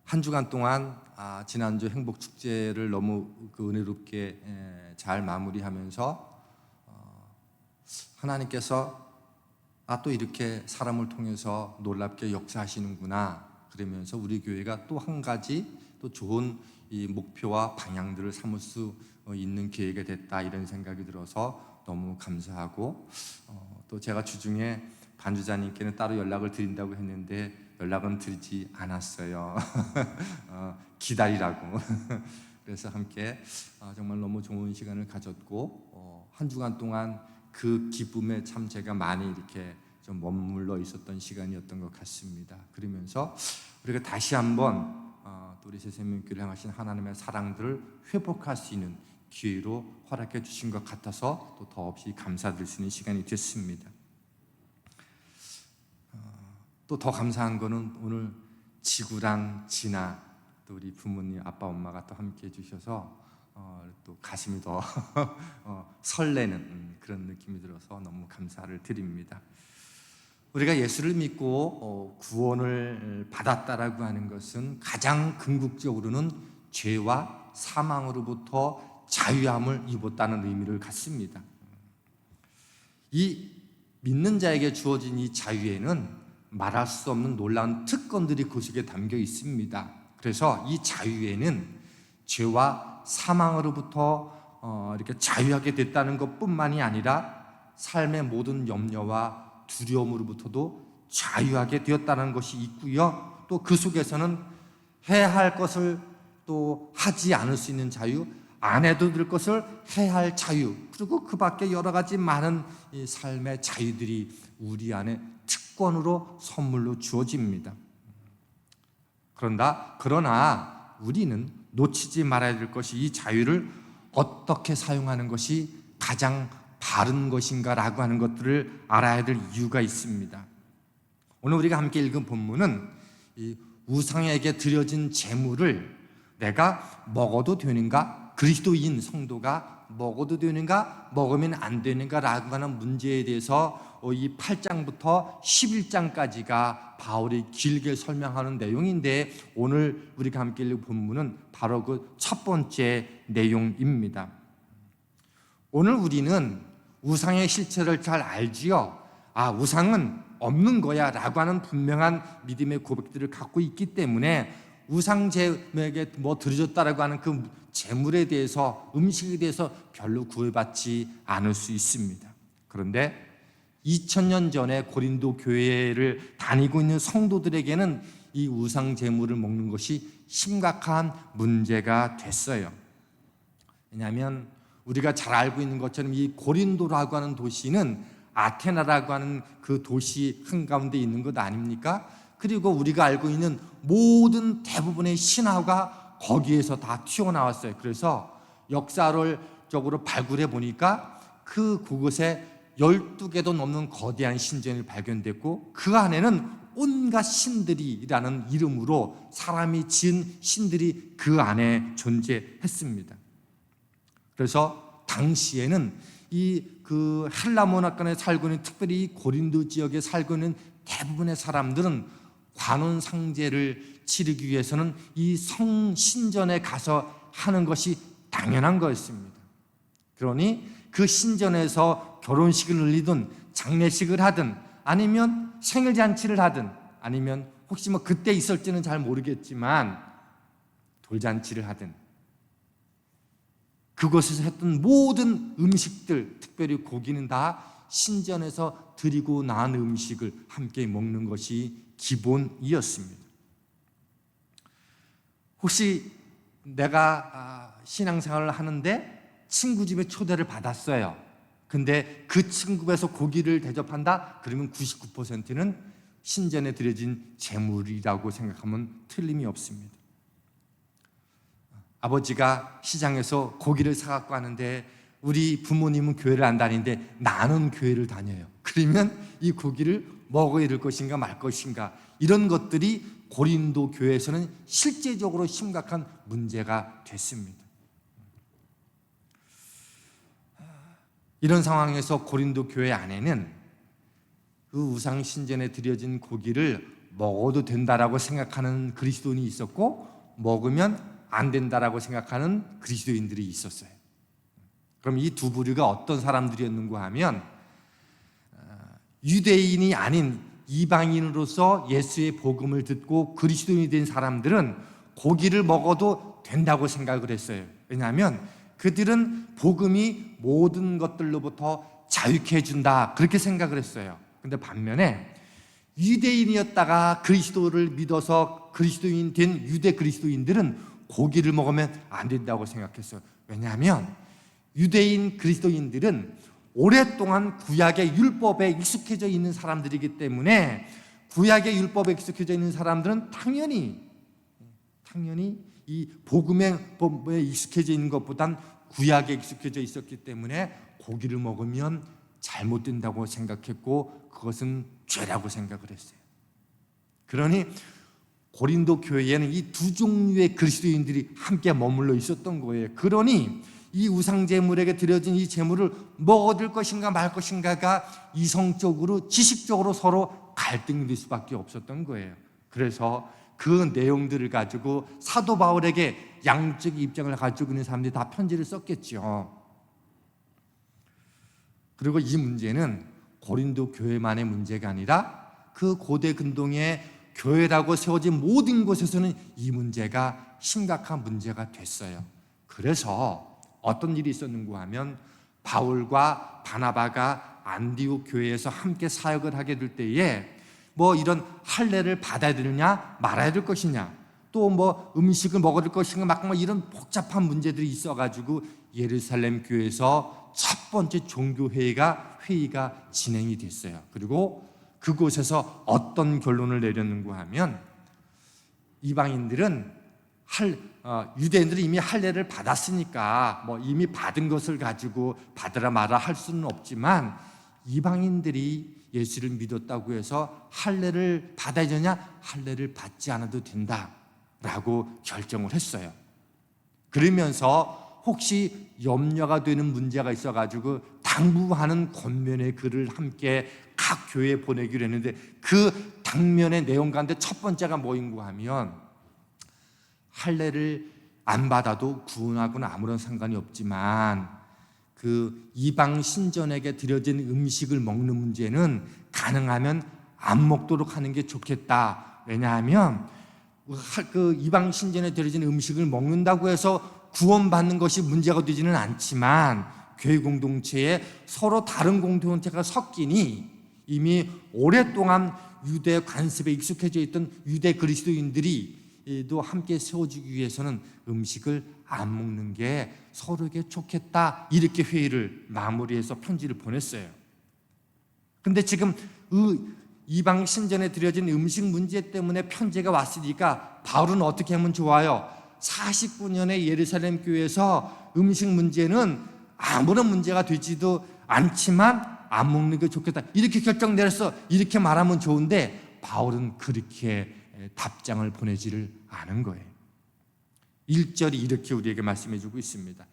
한 주간 동안 지난주 행복축제를 너무 은혜롭게 잘 마무리하면서 하나님께서 또 이렇게 사람을 통해서 놀랍게 역사하시는구나 그러면서 우리 교회가 또 한 가지 또 좋은 이 목표와 방향들을 삼을 수 있는 기회가 됐다 이런 생각이 들어서 너무 감사하고 또 제가 주중에 반주자님께는 따로 연락을 드린다고 했는데 연락은 드리지 않았어요. 기다리라고. 그래서 함께 정말 너무 좋은 시간을 가졌고 한 주간 동안 그 기쁨에 참 제가 많이 이렇게 좀 머물러 있었던 시간이었던 것 같습니다. 그러면서 우리가 다시 한번 또 우리 새생명교회를 향하신 하나님의 사랑들을 회복할 수 있는 기회로 허락해 주신 것 같아서 또 더없이 감사드릴 수 있는 시간이 됐습니다. 또 더 감사한 거는 오늘 지구랑 진아 또 우리 부모님 아빠 엄마가 또 함께 해주셔서 또 가슴이 더 설레는 그런 느낌이 들어서 너무 감사를 드립니다. 우리가 예수를 믿고 구원을 받았다라고 하는 것은 가장 궁극적으로는 죄와 사망으로부터 자유함을 입었다는 의미를 갖습니다. 이 믿는 자에게 주어진 이 자유에는 말할 수 없는 놀라운 특권들이 그 속에 담겨 있습니다. 그래서 이 자유에는 죄와 사망으로부터 이렇게 자유하게 됐다는 것뿐만이 아니라 삶의 모든 염려와 두려움으로부터도 자유하게 되었다는 것이 있고요. 또 그 속에서는 해야 할 것을 또 하지 않을 수 있는 자유, 안 해도 될 것을 해야 할 자유, 그리고 그 밖에 여러 가지 많은 이 삶의 자유들이 우리 안에 특권으로 선물로 주어집니다. 그러나 우리는 놓치지 말아야 될 것이 이 자유를 어떻게 사용하는 것이 가장 바른 것인가라고 하는 것들을 알아야 될 이유가 있습니다. 오늘 우리가 함께 읽은 본문은 이 우상에게 드려진 제물을 내가 먹어도 되는가? 그리스도인 성도가 먹어도 되는가? 먹으면 안 되는가라고 하는 문제에 대해서 이 8장부터 11장까지가 바울이 길게 설명하는 내용인데 오늘 우리가 함께 읽은 본문은 바로 그 첫 번째 내용입니다. 오늘 우리는 우상의 실체를 잘 알지요. 우상은 없는 거야 라고 하는 분명한 믿음의 고백들을 갖고 있기 때문에 우상제에게 드려졌다라고 하는 그 제물에 대해서 음식에 대해서 별로 구애받지 않을 수 있습니다. 그런데 2000년 전에 고린도 교회를 다니고 있는 성도들에게는 이 우상 제물을 먹는 것이 심각한 문제가 됐어요. 왜냐하면 우리가 잘 알고 있는 것처럼 이 고린도라고 하는 도시는 아테나라고 하는 그 도시 한가운데 있는 것 아닙니까? 그리고 우리가 알고 있는 모든 대부분의 신화가 거기에서 다 튀어나왔어요. 그래서 역사적으로 발굴해 보니까 그곳에 12개도 넘는 거대한 신전이 발견됐고 그 안에는 온갖 신들이라는 이름으로 사람이 지은 신들이 그 안에 존재했습니다. 그래서 당시에는 그 헬라 문화권에 살고 있는 특별히 고린도 지역에 살고 있는 대부분의 사람들은 관원상제를 치르기 위해서는 이 성신전에 가서 하는 것이 당연한 거였습니다. 그러니 그 신전에서 결혼식을 올리든 장례식을 하든 아니면 생일잔치를 하든 아니면 혹시 그때 있을지는 잘 모르겠지만 돌잔치를 하든 그곳에서 했던 모든 음식들, 특별히 고기는 다 신전에서 드리고 난 음식을 함께 먹는 것이 기본이었습니다. 혹시 내가 신앙생활을 하는데 친구 집에 초대를 받았어요. 근데 그 친구에서 고기를 대접한다? 그러면 99%는 신전에 드려진 제물이라고 생각하면 틀림이 없습니다. 아버지가 시장에서 고기를 사갖고 하는데 우리 부모님은 교회를 안 다니는데 나는 교회를 다녀요. 그러면 이 고기를 먹어야 될 것인가 말 것인가 이런 것들이 고린도 교회에서는 실제적으로 심각한 문제가 됐습니다. 이런 상황에서 고린도 교회 안에는 그 우상 신전에 드려진 고기를 먹어도 된다라고 생각하는 그리스도인이 있었고 먹으면 안 된다라고 생각하는 그리스도인들이 있었어요. 그럼 이 두 부류가 어떤 사람들이었는가 하면 유대인이 아닌 이방인으로서 예수의 복음을 듣고 그리스도인이 된 사람들은 고기를 먹어도 된다고 생각을 했어요. 왜냐하면 그들은 복음이 모든 것들로부터 자유케 해준다 그렇게 생각을 했어요. 근데 반면에 유대인이었다가 그리스도를 믿어서 그리스도인 된 유대 그리스도인들은 고기를 먹으면 안 된다고 생각했어요. 왜냐하면 유대인 그리스도인들은 오랫동안 구약의 율법에 익숙해져 있는 사람들이기 때문에 구약의 율법에 익숙해져 있는 사람들은 당연히 이 복음의 법에 익숙해져 있는 것보단 구약에 익숙해져 있었기 때문에 고기를 먹으면 잘못된다고 생각했고 그것은 죄라고 생각을 했어요. 그러니 고린도 교회에는 이 두 종류의 그리스도인들이 함께 머물러 있었던 거예요. 그러니 이 우상 제물에게 드려진 이 제물을 먹어들 것인가 말 것인가가 이성적으로 지식적으로 서로 갈등이 될 수밖에 없었던 거예요. 그래서 그 내용들을 가지고 사도 바울에게 양적 입장을 가지고 있는 사람들이 다 편지를 썼겠죠. 그리고 이 문제는 고린도 교회만의 문제가 아니라 그 고대 근동의 교회라고 세워진 모든 곳에서는 이 문제가 심각한 문제가 됐어요. 그래서 어떤 일이 있었는가 하면 바울과 바나바가 안디옥 교회에서 함께 사역을 하게 될 때에 뭐 이런 할례를 받아야 되느냐 말아야 될 것이냐 또 뭐 음식을 먹어야 될 것인가 막 이런 복잡한 문제들이 있어가지고 예루살렘 교회에서 첫 번째 종교회의가 진행이 됐어요. 그리고 그곳에서 어떤 결론을 내렸는가 하면 이방인들은 유대인들이 이미 할례를 받았으니까 뭐 이미 받은 것을 가지고 받으라 마라 할 수는 없지만 이방인들이 예수를 믿었다고 해서 할례를 받아야 되냐? 할례를 받지 않아도 된다라고 결정을 했어요. 그러면서 혹시 염려가 되는 문제가 있어가지고 당부하는 권면의 글을 함께 각 교회에 보내기로 했는데 그 당면의 내용 가운데 첫 번째가 뭐인가 하면 할례를 안 받아도 구원하고는 아무런 상관이 없지만 그 이방 신전에게 드려진 음식을 먹는 문제는 가능하면 안 먹도록 하는 게 좋겠다. 왜냐하면 그 이방 신전에 드려진 음식을 먹는다고 해서 구원받는 것이 문제가 되지는 않지만 교회 공동체에 서로 다른 공동체가 섞이니 이미 오랫동안 유대 관습에 익숙해져 있던 유대 그리스도인들이 또 함께 세워주기 위해서는 음식을 안 먹는 게 서로에게 좋겠다 이렇게 회의를 마무리해서 편지를 보냈어요. 근데 지금 이방 신전에 드려진 음식 문제 때문에 편지가 왔으니까 바울은 어떻게 하면 좋아요? 49년의 예루살렘 교회에서 음식 문제는 아무런 문제가 되지도 않지만 안 먹는 게 좋겠다 이렇게 결정 내렸어 이렇게 말하면 좋은데 바울은 그렇게 답장을 보내지를 않은 거예요. 1절이 이렇게 우리에게 말씀해 주고 있습니다.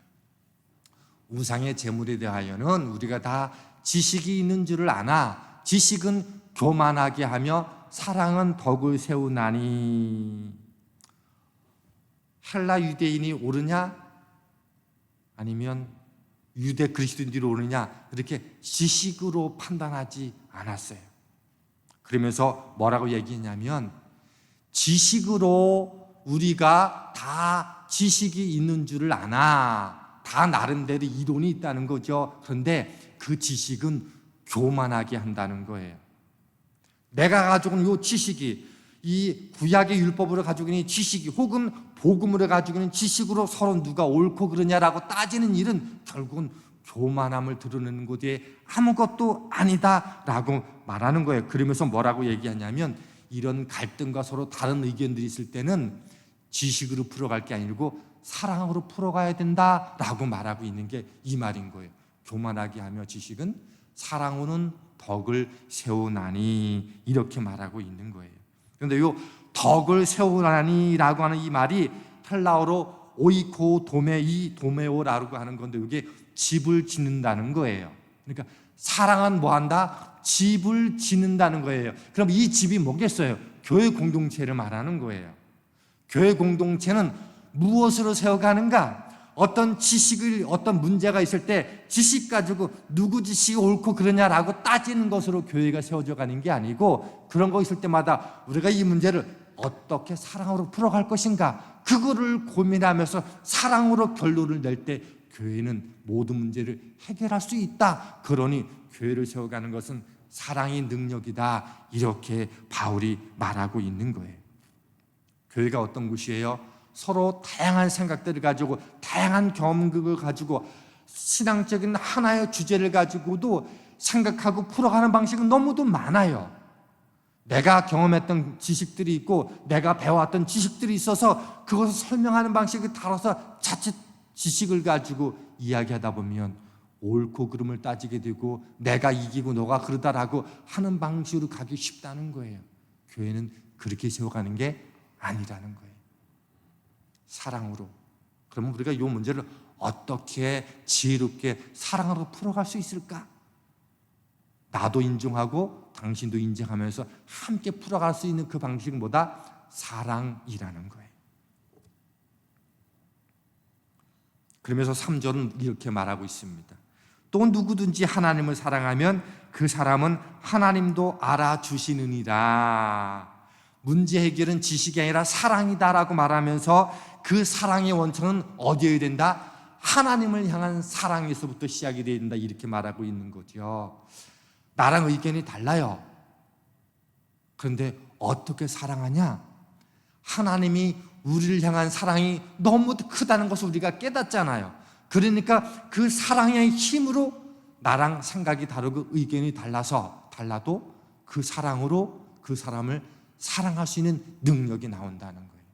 우상의 제물에 대하여는 우리가 다 지식이 있는 줄을 아나 지식은 교만하게 하며 사랑은 덕을 세우나니. 헬라 유대인이 옳으냐 아니면 유대 그리스도인들이 옳으냐 이렇게 지식으로 판단하지 않았어요. 그러면서 뭐라고 얘기했냐면 지식으로 우리가 다 지식이 있는 줄을 아나 다 나름대로 이론이 있다는 거죠. 그런데 그 지식은 교만하게 한다는 거예요. 내가 가지고 있는 이 지식이 이 구약의 율법으로 가지고 있는 지식이 혹은 복음으로 가지고 있는 지식으로 서로 누가 옳고 그러냐라고 따지는 일은 결국은 교만함을 드러내는 것에 아무것도 아니다라고 말하는 거예요. 그러면서 뭐라고 얘기하냐면 이런 갈등과 서로 다른 의견들이 있을 때는 지식으로 풀어갈 게 아니고 사랑으로 풀어가야 된다라고 말하고 있는 게 이 말인 거예요. 교만하게 하며 지식은 사랑으로는 덕을 세우나니 이렇게 말하고 있는 거예요. 그런데 이 덕을 세우나니라고 하는 이 말이 헬라어로 오이코 도메 이 도메오라고 하는 건데 이게 집을 짓는다는 거예요. 그러니까 사랑은 뭐한다? 집을 짓는다는 거예요. 그럼 이 집이 뭐겠어요? 교회 공동체를 말하는 거예요. 교회 공동체는 무엇으로 세워가는가? 어떤 지식을, 어떤 문제가 있을 때 지식 가지고 누구 지식이 옳고 그러냐라고 따지는 것으로 교회가 세워져 가는 게 아니고, 그런 거 있을 때마다 우리가 이 문제를 어떻게 사랑으로 풀어갈 것인가, 그거를 고민하면서 사랑으로 결론을 낼 때 교회는 모든 문제를 해결할 수 있다. 그러니 교회를 세워가는 것은 사랑의 능력이다. 이렇게 바울이 말하고 있는 거예요. 교회가 어떤 곳이에요? 서로 다양한 생각들을 가지고, 다양한 경험을 가지고, 신앙적인 하나의 주제를 가지고도 생각하고 풀어가는 방식은 너무도 많아요. 내가 경험했던 지식들이 있고 내가 배워왔던 지식들이 있어서 그것을 설명하는 방식을 다뤄서 자칫 지식을 가지고 이야기하다 보면 옳고 그름을 따지게 되고, 내가 이기고 너가 그러다라고 하는 방식으로 가기 쉽다는 거예요. 교회는 그렇게 세워가는 게 아니라는 거예요. 사랑으로. 그러면 우리가 이 문제를 어떻게 지혜롭게 사랑으로 풀어갈 수 있을까? 나도 인정하고 당신도 인정하면서 함께 풀어갈 수 있는 그 방식은 뭐다? 사랑이라는 거예요. 그러면서 3절은 이렇게 말하고 있습니다. 또 누구든지 하나님을 사랑하면 그 사람은 하나님도 알아주시느니라. 문제 해결은 지식이 아니라 사랑이다라고 말하면서 그 사랑의 원천은 어디에 된다? 하나님을 향한 사랑에서부터 시작이 되어야 된다, 이렇게 말하고 있는 거죠. 나랑 의견이 달라요. 그런데 어떻게 사랑하냐? 하나님이 우리를 향한 사랑이 너무 크다는 것을 우리가 깨닫잖아요. 그러니까 그 사랑의 힘으로 나랑 생각이 다르고 의견이 달라도 그 사랑으로 그 사람을 사랑할 수 있는 능력이 나온다는 거예요.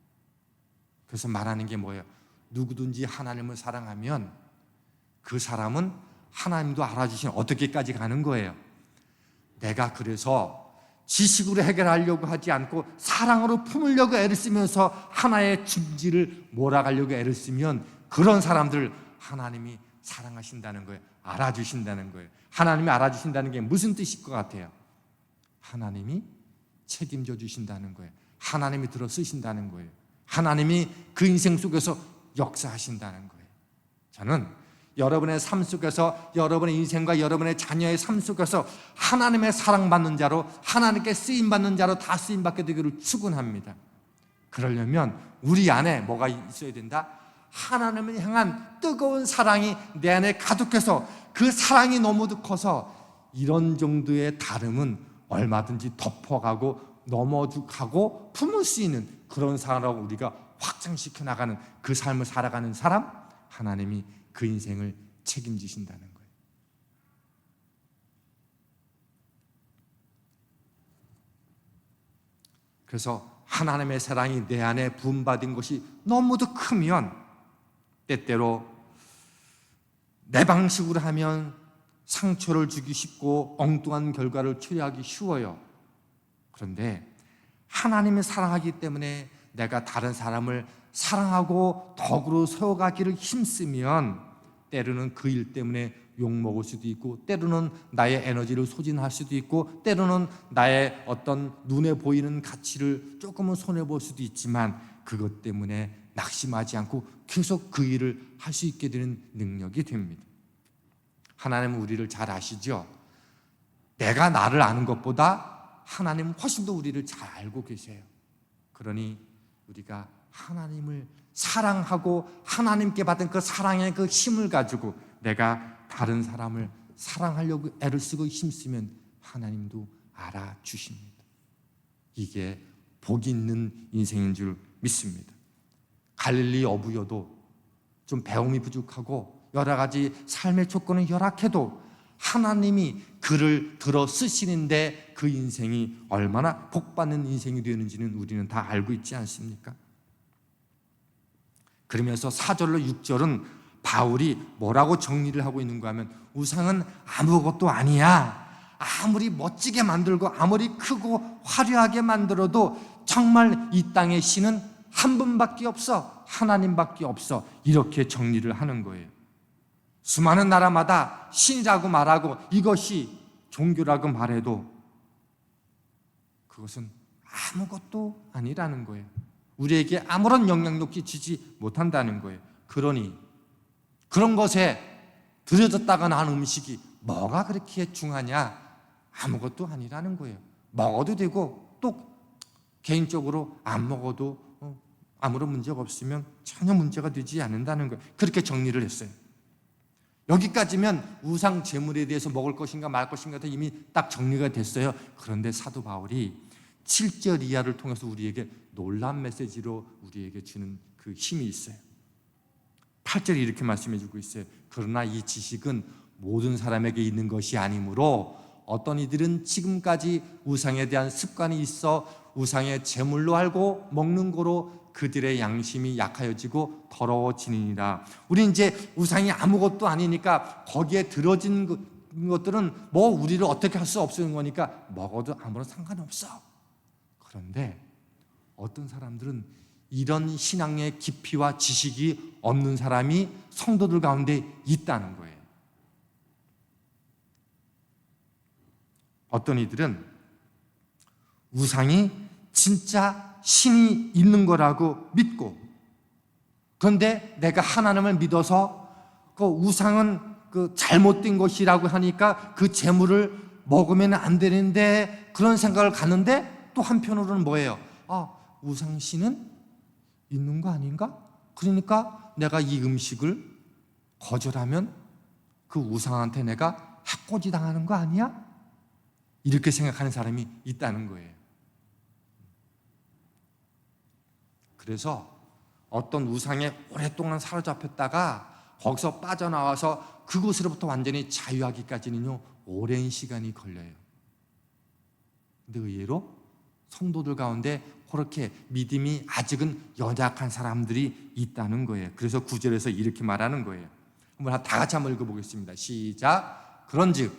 그래서 말하는 게 뭐예요? 누구든지 하나님을 사랑하면 그 사람은 하나님도 알아주시는, 어떻게까지 가는 거예요? 내가 그래서 지식으로 해결하려고 하지 않고 사랑으로 품으려고 애를 쓰면서 하나의 진지를 몰아가려고 애를 쓰면 그런 사람들을 하나님이 사랑하신다는 거예요. 알아주신다는 거예요. 하나님이 알아주신다는 게 무슨 뜻일 것 같아요? 하나님이 책임져 주신다는 거예요. 하나님이 들어 쓰신다는 거예요. 하나님이 그 인생 속에서 역사하신다는 거예요. 저는 여러분의 삶 속에서, 여러분의 인생과 여러분의 자녀의 삶 속에서 하나님의 사랑받는 자로, 하나님께 쓰임받는 자로 다 쓰임받게 되기를 축원합니다. 그러려면 우리 안에 뭐가 있어야 된다? 하나님을 향한 뜨거운 사랑이 내 안에 가득해서 그 사랑이 너무도 커서 이런 정도의 다름은 얼마든지 덮어가고 넘어가고 품을 수 있는 그런 사람으로 우리가 확장시켜 나가는 그 삶을 살아가는 사람, 하나님이 그 인생을 책임지신다는 거예요. 그래서 하나님의 사랑이 내 안에 부음받은 것이 너무도 크면 때때로 내 방식으로 하면 상처를 주기 쉽고 엉뚱한 결과를 초래하기 쉬워요. 그런데 하나님을 사랑하기 때문에 내가 다른 사람을 사랑하고 덕으로 세워가기를 힘쓰면 때로는 그 일 때문에 욕먹을 수도 있고, 때로는 나의 에너지를 소진할 수도 있고, 때로는 나의 어떤 눈에 보이는 가치를 조금은 손해볼 수도 있지만 그것 때문에 낙심하지 않고 계속 그 일을 할 수 있게 되는 능력이 됩니다. 하나님은 우리를 잘 아시죠? 내가 나를 아는 것보다 하나님은 훨씬 더 우리를 잘 알고 계세요. 그러니 우리가 하나님을 사랑하고 하나님께 받은 그 사랑의 그 힘을 가지고 내가 다른 사람을 사랑하려고 애를 쓰고 힘쓰면 하나님도 알아주십니다. 이게 복 있는 인생인 줄 믿습니다. 갈릴리 어부여도 좀 배움이 부족하고 여러 가지 삶의 조건은 열악해도 하나님이 그를 들어 쓰시는데 그 인생이 얼마나 복받는 인생이 되는지는 우리는 다 알고 있지 않습니까? 그러면서 4절로 6절은 바울이 뭐라고 정리를 하고 있는가 하면, 우상은 아무것도 아니야. 아무리 멋지게 만들고 아무리 크고 화려하게 만들어도 정말 이 땅의 신은 한 분밖에 없어. 하나님밖에 없어. 이렇게 정리를 하는 거예요. 수많은 나라마다 신이라고 말하고 이것이 종교라고 말해도 그것은 아무것도 아니라는 거예요. 우리에게 아무런 영향력이 지지 못한다는 거예요. 그러니 그런 것에 들여졌다가 난 음식이 뭐가 그렇게 중하냐? 아무것도 아니라는 거예요. 먹어도 되고 또 개인적으로 안 먹어도 아무런 문제가 없으면 전혀 문제가 되지 않는다는 거예요. 그렇게 정리를 했어요. 여기까지면 우상 제물에 대해서 먹을 것인가 말 것인가 다 이미 딱 정리가 됐어요. 그런데 사도 바울이 7절 이하를 통해서 우리에게 놀라운 메시지로 우리에게 주는 그 힘이 있어요. 8절에 이렇게 말씀해 주고 있어요. 그러나 이 지식은 모든 사람에게 있는 것이 아니므로 어떤 이들은 지금까지 우상에 대한 습관이 있어 우상의 제물로 알고 먹는 거로 그들의 양심이 약하여지고 더러워지니라. 우리 이제 우상이 아무것도 아니니까 거기에 들어진 것들은 뭐 우리를 어떻게 할 수 없는 거니까 먹어도 아무런 상관없어. 그런데 어떤 사람들은 이런 신앙의 깊이와 지식이 없는 사람이 성도들 가운데 있다는 거예요. 어떤 이들은 우상이 진짜 신이 있는 거라고 믿고, 그런데 내가 하나님을 믿어서 그 우상은 그 잘못된 것이라고 하니까 그 재물을 먹으면 안 되는데 그런 생각을 갖는데 또 한편으로는 뭐예요? 우상신은 있는 거 아닌가? 그러니까 내가 이 음식을 거절하면 그 우상한테 내가 해코지 당하는 거 아니야? 이렇게 생각하는 사람이 있다는 거예요. 그래서 어떤 우상에 오랫동안 사로잡혔다가 거기서 빠져나와서 그곳으로부터 완전히 자유하기까지는요 오랜 시간이 걸려요. 근데 의외로 성도들 가운데 그렇게 믿음이 아직은 연약한 사람들이 있다는 거예요. 그래서 9절에서 이렇게 말하는 거예요. 한번 다 같이 한번 읽어보겠습니다. 시작. 그런즉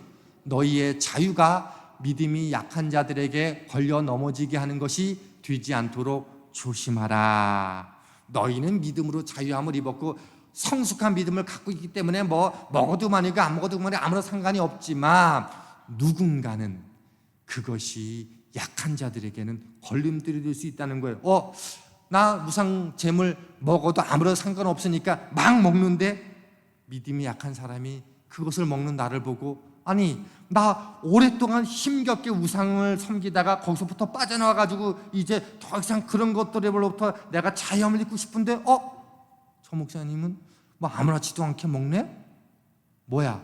너희의 자유가 믿음이 약한 자들에게 걸려 넘어지게 하는 것이 되지 않도록 조심하라. 너희는 믿음으로 자유함을 입었고 성숙한 믿음을 갖고 있기 때문에 뭐 먹어도 많이고 안 먹어도 많이 아무런 상관이 없지만 누군가는 그것이 약한 자들에게는 걸림돌이 될 수 있다는 거예요. 나 무상 재물 먹어도 아무런 상관없으니까 막 먹는데 믿음이 약한 사람이 그것을 먹는 나를 보고 아니 나 오랫동안 힘겹게 우상을 섬기다가 거기서부터 빠져나와가지고 이제 더 이상 그런 것들로부터 내가 자유함을 입고 싶은데 저 목사님은 뭐 아무렇지도 않게 먹네? 뭐야?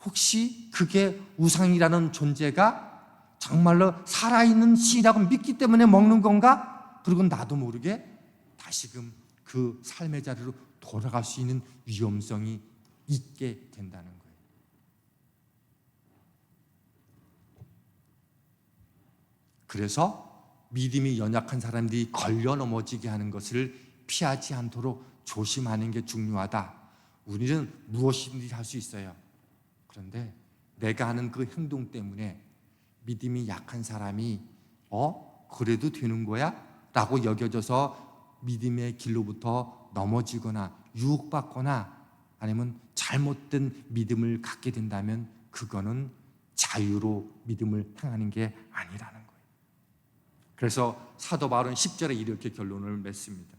혹시 그게 우상이라는 존재가 정말로 살아있는 신이라고 믿기 때문에 먹는 건가? 그리고 나도 모르게 다시금 그 삶의 자리로 돌아갈 수 있는 위험성이 있게 된다는 거예요. 그래서 믿음이 연약한 사람들이 걸려 넘어지게 하는 것을 피하지 않도록 조심하는 게 중요하다. 우리는 무엇이든지 할 수 있어요. 그런데 내가 하는 그 행동 때문에 믿음이 약한 사람이 그래도 되는 거야? 라고 여겨져서 믿음의 길로부터 넘어지거나 유혹받거나 아니면 잘못된 믿음을 갖게 된다면 그거는 자유로 믿음을 행하는 게 아니라는 거예요. 그래서 사도 바울은 10절에 이렇게 결론을 맺습니다.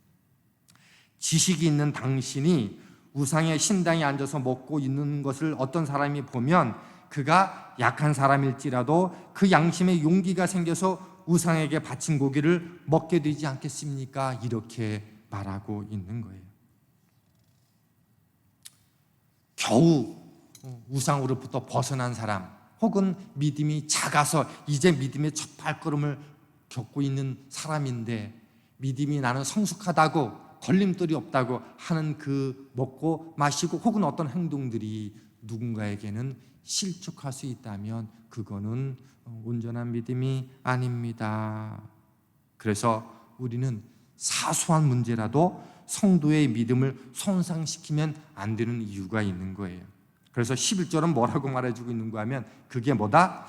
지식이 있는 당신이 우상의 신당에 앉아서 먹고 있는 것을 어떤 사람이 보면 그가 약한 사람일지라도 그 양심에 용기가 생겨서 우상에게 바친 고기를 먹게 되지 않겠습니까? 이렇게 말하고 있는 거예요. 겨우 우상으로부터 벗어난 사람 혹은 믿음이 작아서 이제 믿음의 첫 발걸음을 겪고 있는 사람인데 믿음이 나는 성숙하다고 걸림돌이 없다고 하는 그 먹고 마시고 혹은 어떤 행동들이 누군가에게는 실족할 수 있다면 그거는 온전한 믿음이 아닙니다. 그래서 우리는 사소한 문제라도 성도의 믿음을 손상시키면 안 되는 이유가 있는 거예요. 그래서 11절은 뭐라고 말해주고 있는가 하면 그게 뭐다?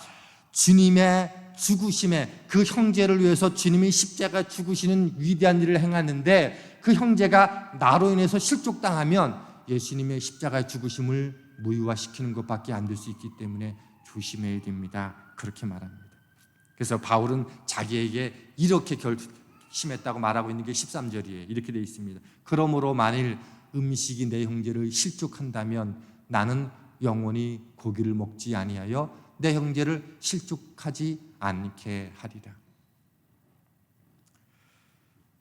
주님의 죽으심에 그 형제를 위해서 주님이 십자가 죽으시는 위대한 일을 행하는데 그 형제가 나로 인해서 실족당하면 예수님의 십자가의 죽으심을 무효화시키는 것밖에 안 될 수 있기 때문에 조심해야 됩니다. 그렇게 말합니다. 그래서 바울은 자기에게 이렇게 결심했다고 말하고 있는 게 13절이에요. 이렇게 되어 있습니다. 그러므로 만일 음식이 내 형제를 실족한다면 나는 영원히 고기를 먹지 아니하여 내 형제를 실족하지 않게 하리라.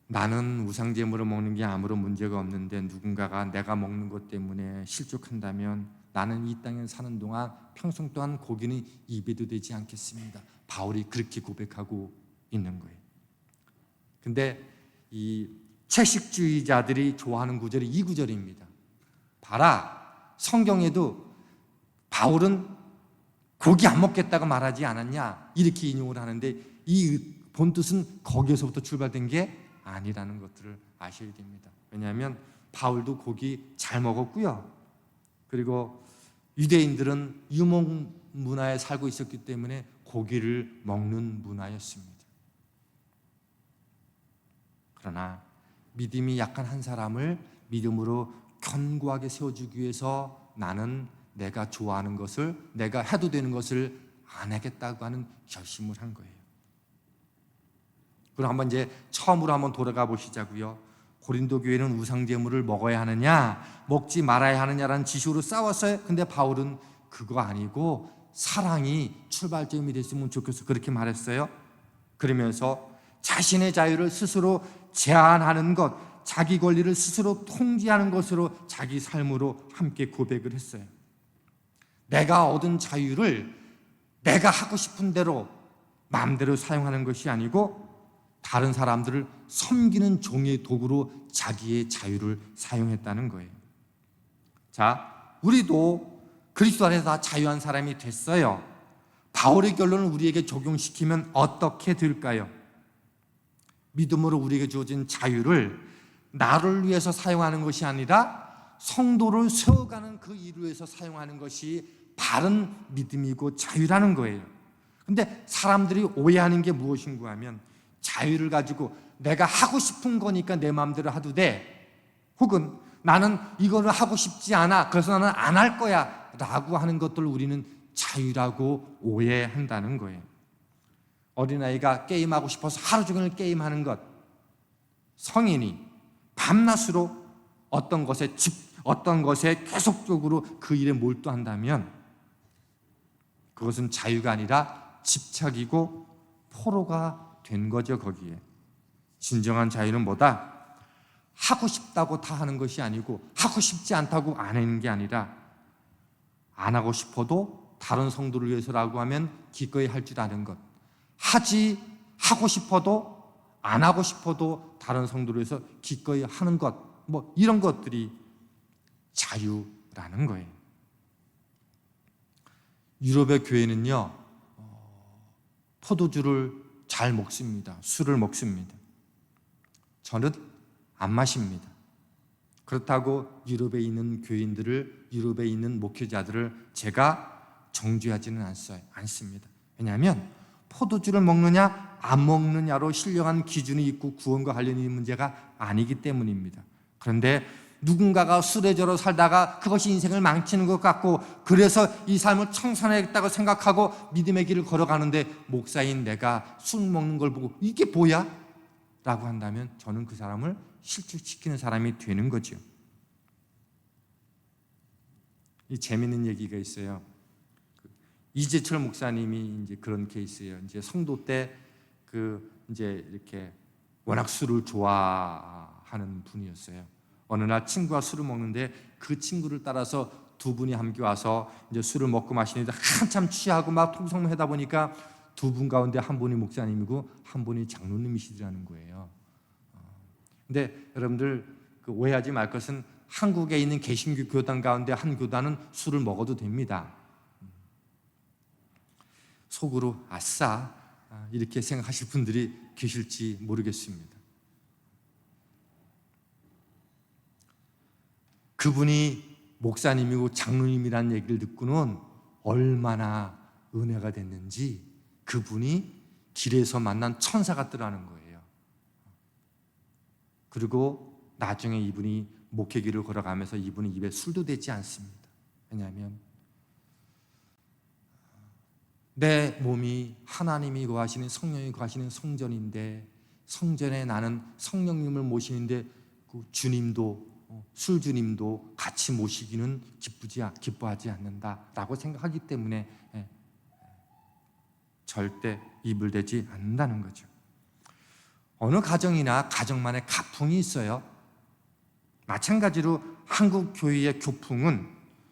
나는 우상제물을 먹는 게 아무런 문제가 없는데 누군가가 내가 먹는 것 때문에 실족한다면 나는 이 땅에 사는 동안 평생 동안 고기는 입에도 되지 않겠습니다. 바울이 그렇게 고백하고 있는 거예요. 근데 이 채식주의자들이 좋아하는 구절이 이 구절입니다. 봐라, 성경에도 바울은 고기 안 먹겠다고 말하지 않았냐, 이렇게 인용을 하는데 이 본뜻은 거기에서부터 출발된 게 아니라는 것들을 아셔야 됩니다. 왜냐하면 바울도 고기 잘 먹었고요. 그리고 유대인들은 유목 문화에 살고 있었기 때문에 고기를 먹는 문화였습니다. 그러나 믿음이 약한 한 사람을 믿음으로 견고하게 세워주기 위해서 나는 내가 좋아하는 것을, 내가 해도 되는 것을 안 하겠다고 하는 결심을 한 거예요. 그럼 한번 이제 처음으로 한번 돌아가 보시자고요. 고린도 교회는 우상제물을 먹어야 하느냐 먹지 말아야 하느냐라는 지식으로 싸웠어요. 근데 바울은 그거 아니고 사랑이 출발점이 됐으면 좋겠어, 그렇게 말했어요. 그러면서 자신의 자유를 스스로 제한하는 것, 자기 권리를 스스로 통제하는 것으로 자기 삶으로 함께 고백을 했어요. 내가 얻은 자유를 내가 하고 싶은 대로 마음대로 사용하는 것이 아니고 다른 사람들을 섬기는 종의 도구로 자기의 자유를 사용했다는 거예요. 자, 우리도 그리스도 안에서 다 자유한 사람이 됐어요. 바울의 결론을 우리에게 적용시키면 어떻게 될까요? 믿음으로 우리에게 주어진 자유를 나를 위해서 사용하는 것이 아니라 성도를 세워가는 그 일을 위해서 사용하는 것이 바른 믿음이고 자유라는 거예요. 근데 사람들이 오해하는 게 무엇인가 하면 자유를 가지고 내가 하고 싶은 거니까 내 마음대로 해도 돼, 혹은 나는 이거를 하고 싶지 않아 그래서 나는 안 할 거야 라고 하는 것들을 우리는 자유라고 오해한다는 거예요. 어린아이가 게임하고 싶어서 하루 종일 게임하는 것, 성인이 밤낮으로 어떤 것에 계속적으로 그 일에 몰두한다면 그것은 자유가 아니라 집착이고 포로가 된 거죠. 거기에 진정한 자유는 뭐다? 하고 싶다고 다 하는 것이 아니고 하고 싶지 않다고 안 하는 게 아니라 안 하고 싶어도 다른 성도를 위해서라고 하면 기꺼이 할 줄 아는 것, 하고 싶어도 안 하고 싶어도 다른 성도를 위해서 기꺼이 하는 것, 뭐 이런 것들이 자유라는 거예요. 유럽의 교회는요 포도주를 잘 먹습니다. 술을 먹습니다. 저는 안 마십니다. 그렇다고 유럽에 있는 교인들을, 유럽에 있는 목회자들을 제가 정죄하지는 않습니다. 왜냐하면 포도주를 먹느냐 안 먹느냐로 신령한 기준이 있고 구원과 관련이 있는 문제가 아니기 때문입니다. 그런데 누군가가 술에 절어 살다가 그것이 인생을 망치는 것 같고 그래서 이 삶을 청산하겠다고 생각하고 믿음의 길을 걸어가는데 목사인 내가 술 먹는 걸 보고 이게 뭐야? 라고 한다면 저는 그 사람을 실족시키는 사람이 되는 거죠. 이 재미있는 얘기가 있어요. 이재철 목사님이 이제 그런 케이스예요. 이제 성도 때 이제 이렇게 워낙 술을 좋아하는 분이었어요. 어느 날 친구가 술을 먹는데 그 친구를 따라서 두 분이 함께 와서 이제 술을 먹고 마시는데 한참 취하고 막 통성하다 보니까 두 분 가운데 한 분이 목사님이고 한 분이 장로님이시라는 거예요. 근데 여러분들 오해하지 말 것은 한국에 있는 개신교 교단 가운데 한 교단은 술을 먹어도 됩니다. 속으로 아싸 이렇게 생각하실 분들이 계실지 모르겠습니다. 그분이 목사님이고 장로님이라는 얘기를 듣고는 얼마나 은혜가 됐는지 그분이 길에서 만난 천사 같더라는 거예요. 그리고 나중에 이분이 목회길을 걸어가면서 이분은 입에 술도 대지 않습니다. 왜냐하면 내 몸이 하나님이 거하시는, 성령이 거하시는 성전인데, 성전에 나는 성령님을 모시는데 그 주님도, 술 주님도 같이 모시기는 기뻐하지 않는다라고 생각하기 때문에 절대 입을 대지 않는다는 거죠. 어느 가정이나 가정만의 가풍이 있어요. 마찬가지로 한국 교회의 교풍은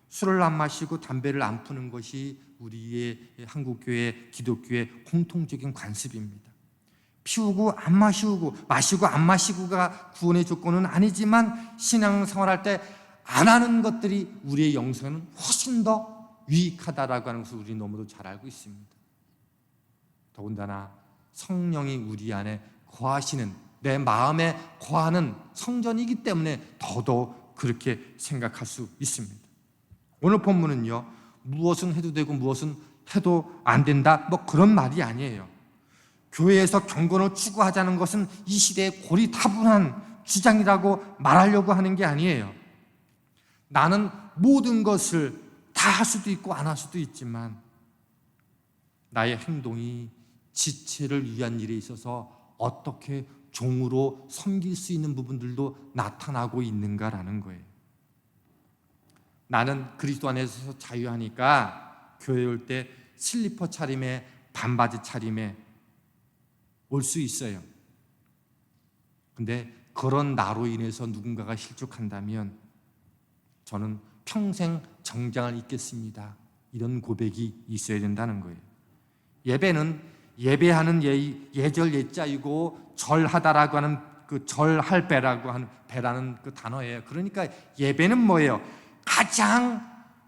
술을 안 마시고 담배를 안 피우는 것이 우리의 한국 교회, 기독교의 공통적인 관습입니다. 피우고 안 마시고, 마시고 안 마시고가 구원의 조건은 아니지만 신앙생활할 때 안 하는 것들이 우리의 영성에는 훨씬 더 유익하다라고 하는 것을 우리 너무도 잘 알고 있습니다. 더군다나 성령이 우리 안에 거하시는, 내 마음에 거하는 성전이기 때문에 더더욱 그렇게 생각할 수 있습니다. 오늘 본문은요, 무엇은 해도 되고 무엇은 해도 안 된다, 뭐 그런 말이 아니에요. 교회에서 경건을 추구하자는 것은 이 시대의 고리타분한 주장이라고 말하려고 하는 게 아니에요. 나는 모든 것을 다 할 수도 있고 안 할 수도 있지만 나의 행동이 지체를 위한 일에 있어서 어떻게 종으로 섬길 수 있는 부분들도 나타나고 있는가라는 거예요. 나는 그리스도 안에서 자유하니까 교회 올 때 슬리퍼 차림에 반바지 차림에 올 수 있어요. 근데 그런 나로 인해서 누군가가 실족한다면 저는 평생 정장을 입겠습니다, 이런 고백이 있어야 된다는 거예요. 예배는 예배하는 예절 예자이고 절하다라고 하는 그 절할 배라고 하는 배라는 그 단어예요. 그러니까 예배는 뭐예요? 가장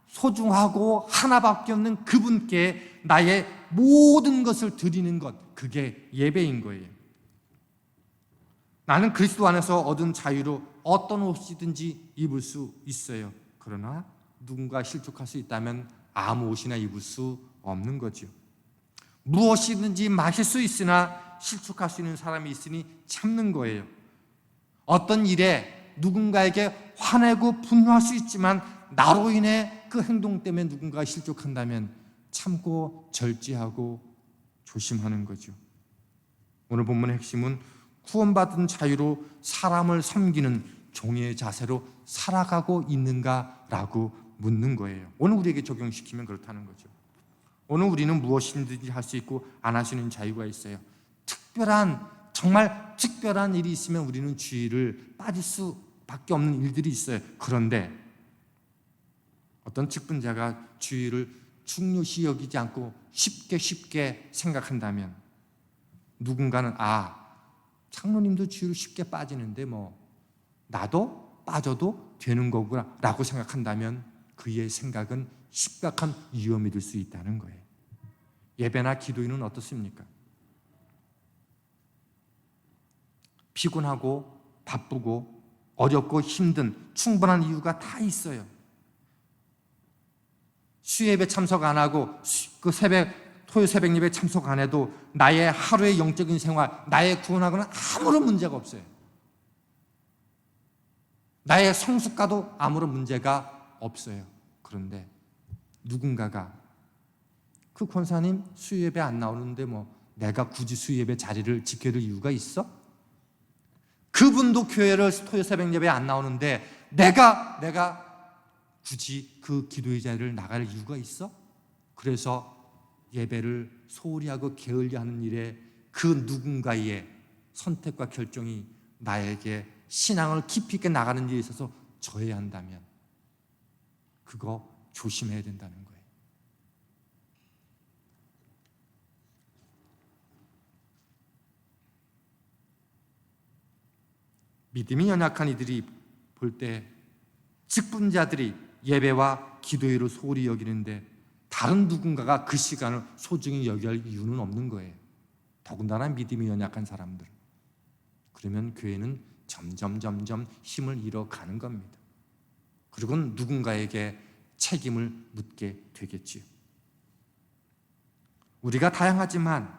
소중하고 하나밖에 없는 그분께 나의 모든 것을 드리는 것, 그게 예배인 거예요. 나는 그리스도 안에서 얻은 자유로 어떤 옷이든지 입을 수 있어요. 그러나 누군가 실족할 수 있다면 아무 옷이나 입을 수 없는 거죠. 무엇이든지 마실 수 있으나 실족할 수 있는 사람이 있으니 참는 거예요. 어떤 일에 누군가에게 화내고 분노할 수 있지만 나로 인해 그 행동 때문에 누군가가 실족한다면 참고 절제하고 조심하는 거죠. 오늘 본문의 핵심은 구원받은 자유로 사람을 섬기는 종의 자세로 살아가고 있는가라고 묻는 거예요. 오늘 우리에게 적용시키면 그렇다는 거죠. 오늘 우리는 무엇이든지 할 수 있고 안 할 수 있는 자유가 있어요. 정말 특별한 일이 있으면 우리는 주의를 빠질 수밖에 없는 일들이 있어요. 그런데 어떤 직분자가 주의를 중요시 여기지 않고 쉽게 생각한다면 누군가는 장로님도 주의를 쉽게 빠지는데 뭐 나도 빠져도 되는 거구나 라고 생각한다면 그의 생각은 심각한 위험이 될 수 있다는 거예요. 예배나 기도회는 어떻습니까? 피곤하고 바쁘고 어렵고 힘든 충분한 이유가 다 있어요. 수예배 참석 안 하고 토요 새벽 예배 참석 안 해도 나의 하루의 영적인 생활, 나의 구원하고는 아무런 문제가 없어요. 나의 성숙과도 아무런 문제가 없어요. 그런데 누군가가 그 권사님 수요예배 안 나오는데 뭐 내가 굳이 수요예배 자리를 지켜야 될 이유가 있어? 그분도 교회를 토요 새벽 예배 안 나오는데 내가 굳이 그 기도의 자리를 나갈 이유가 있어? 그래서 예배를 소홀히 하고 게을리 하는 일에 그 누군가의 선택과 결정이 나에게 신앙을 깊이 있게 나가는 일에 있어서 저해야 한다면 그거 조심해야 된다는 거예요. 믿음이 연약한 이들이 볼 때 직분자들이 예배와 기도회를 소홀히 여기는데 다른 누군가가 그 시간을 소중히 여겨야 할 이유는 없는 거예요. 더군다나 믿음이 연약한 사람들. 그러면 교회는 점점 힘을 잃어가는 겁니다. 그리고 누군가에게 책임을 묻게 되겠지요. 우리가 다양하지만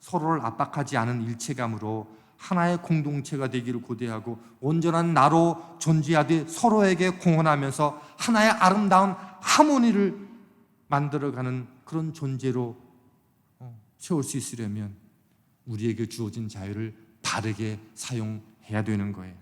서로를 압박하지 않은 일체감으로 하나의 공동체가 되기를 고대하고 온전한 나로 존재하듯 서로에게 공헌하면서 하나의 아름다운 하모니를 만들어가는 그런 존재로 세울 수 있으려면 우리에게 주어진 자유를 바르게 사용해야 되는 거예요.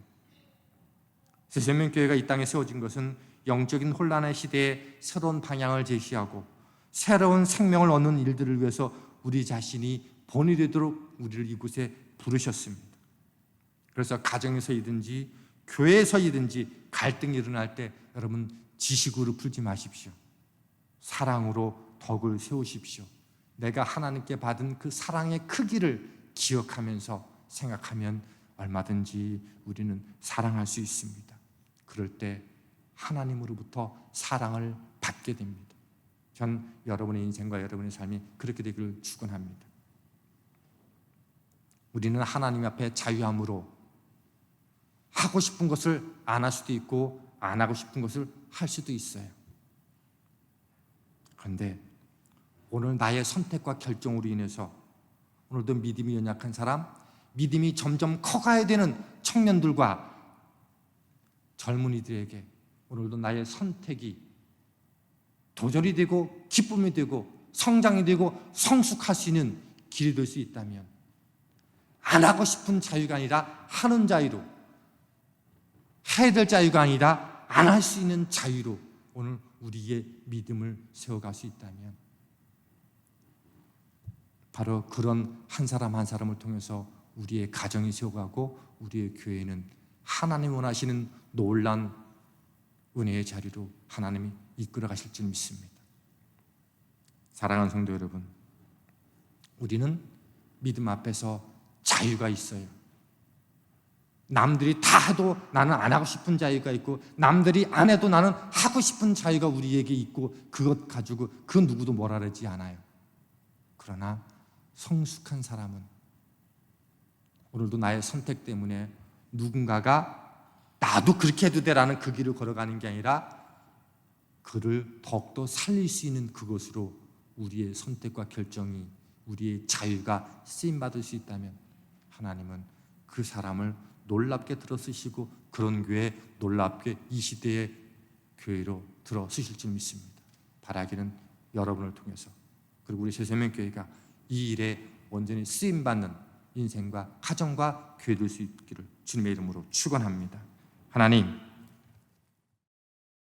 새생명교회가 이 땅에 세워진 것은 영적인 혼란의 시대에 새로운 방향을 제시하고 새로운 생명을 얻는 일들을 위해서 우리 자신이 본이 되도록 우리를 이곳에 부르셨습니다. 그래서 가정에서이든지 교회에서이든지 갈등이 일어날 때 여러분 지식으로 풀지 마십시오. 사랑으로 덕을 세우십시오. 내가 하나님께 받은 그 사랑의 크기를 기억하면서 생각하면 얼마든지 우리는 사랑할 수 있습니다. 그럴 때 하나님으로부터 사랑을 받게 됩니다. 전 여러분의 인생과 여러분의 삶이 그렇게 되기를 축원합니다. 우리는 하나님 앞에 자유함으로 하고 싶은 것을 안 할 수도 있고 안 하고 싶은 것을 할 수도 있어요. 그런데 오늘 나의 선택과 결정으로 인해서 오늘도 믿음이 연약한 사람, 믿음이 점점 커가야 되는 청년들과 젊은이들에게 오늘도 나의 선택이 도전이 되고 기쁨이 되고 성장이 되고 성숙할 수 있는 길이 될 수 있다면 안 하고 싶은 자유가 아니라 하는 자유로, 해야 될 자유가 아니라 안 할 수 있는 자유로 오늘 우리의 믿음을 세워갈 수 있다면 바로 그런 한 사람 한 사람을 통해서 우리의 가정이 세워가고 우리의 교회는 하나님 원하시는 놀라운 은혜의 자리로 하나님이 이끌어 가실 줄 믿습니다. 사랑하는 성도 여러분, 우리는 믿음 앞에서 자유가 있어요. 남들이 다 해도 나는 안 하고 싶은 자유가 있고 남들이 안 해도 나는 하고 싶은 자유가 우리에게 있고 그것 가지고 그 누구도 뭐라 그러지 않아요. 그러나 성숙한 사람은 오늘도 나의 선택 때문에 누군가가 나도 그렇게 해도 돼라는 그 길을 걸어가는 게 아니라 그를 더욱더 살릴 수 있는 그것으로 우리의 선택과 결정이, 우리의 자유가 쓰임받을 수 있다면 하나님은 그 사람을 놀랍게 들어쓰시고 그런 교회 놀랍게 이 시대의 교회로 들어쓰실 줄 믿습니다. 바라기는 여러분을 통해서 그리고 우리 새생명교회가 이 일에 온전히 쓰임받는 인생과 가정과 교회 될 수 있기를 주님의 이름으로 축원합니다. 하나님,